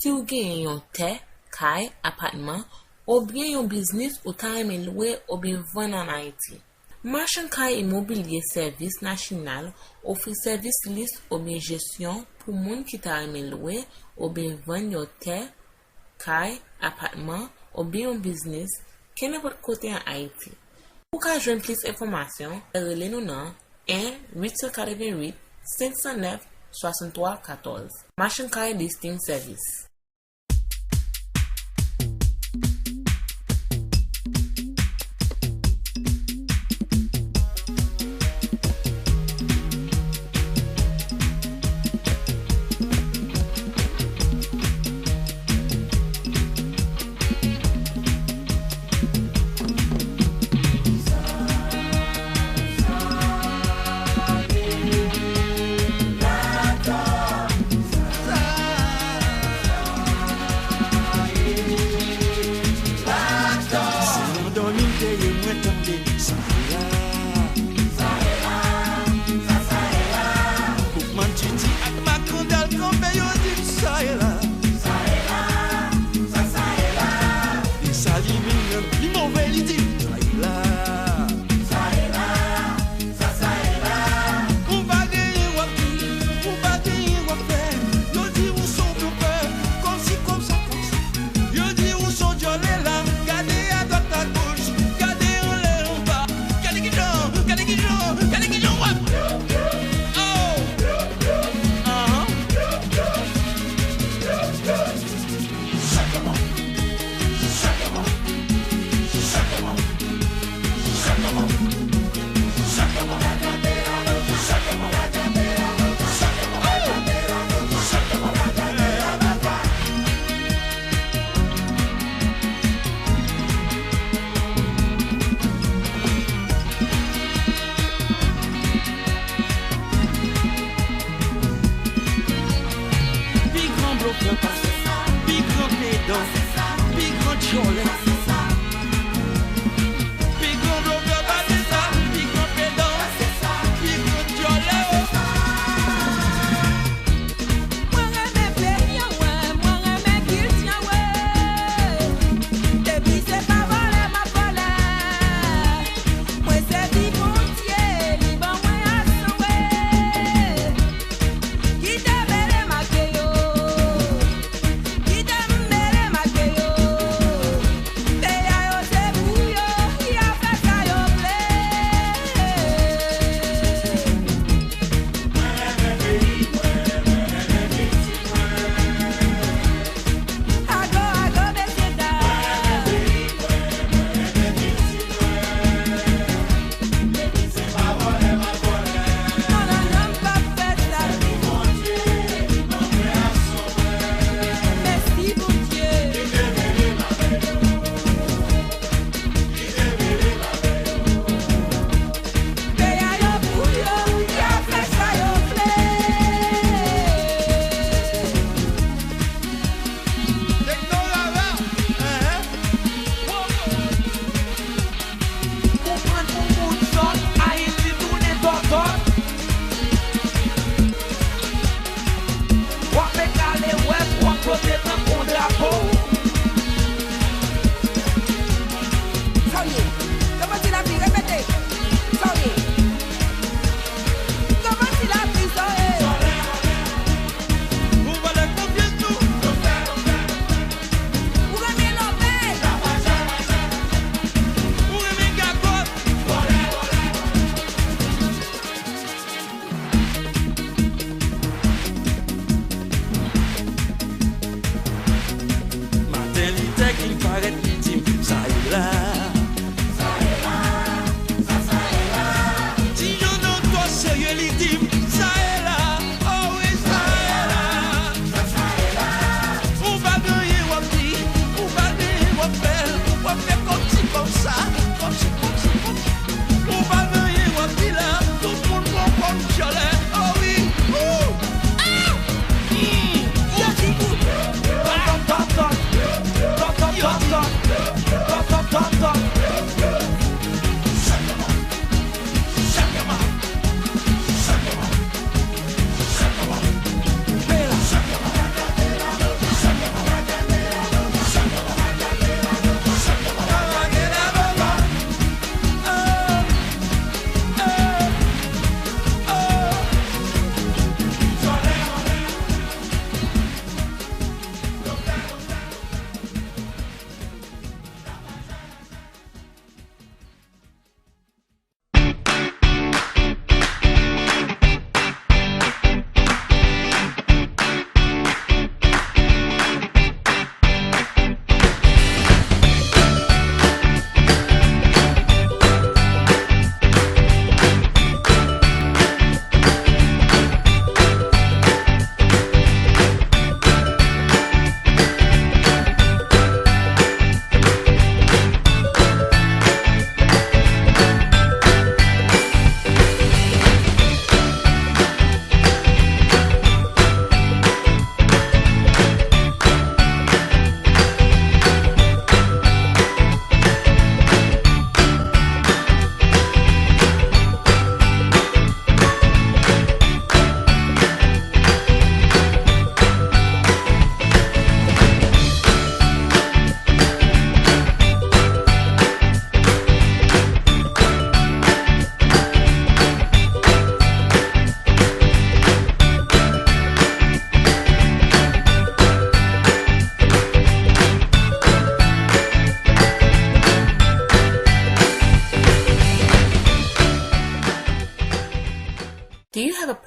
Si vous gagnez un terre, caille, appartement, ou bien un business ou time loué ou bien vendre en Haïti. Marchand caille immobilier service national offre service liste ou bien gestion pour moun qui t'a loué ou bien vendre un terre, caille, appartement ou bien un business qui n'est pas côté en Haïti. Pour qu'à joindre plus d'informations, relez-nous dans 1-888 509 63 14. Marchand caille listing service.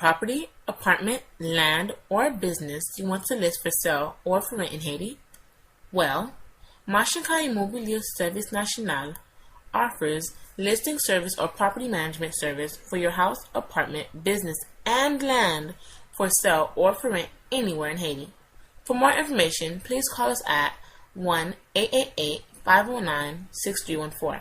property, apartment, land, or business you want to list for sale or for rent in Haiti? Well, Marché Immobilier Service National offers listing service or property management service for your house, apartment, business, and land for sale or for rent anywhere in Haiti. For more information, please call us at 1-888-509-6314.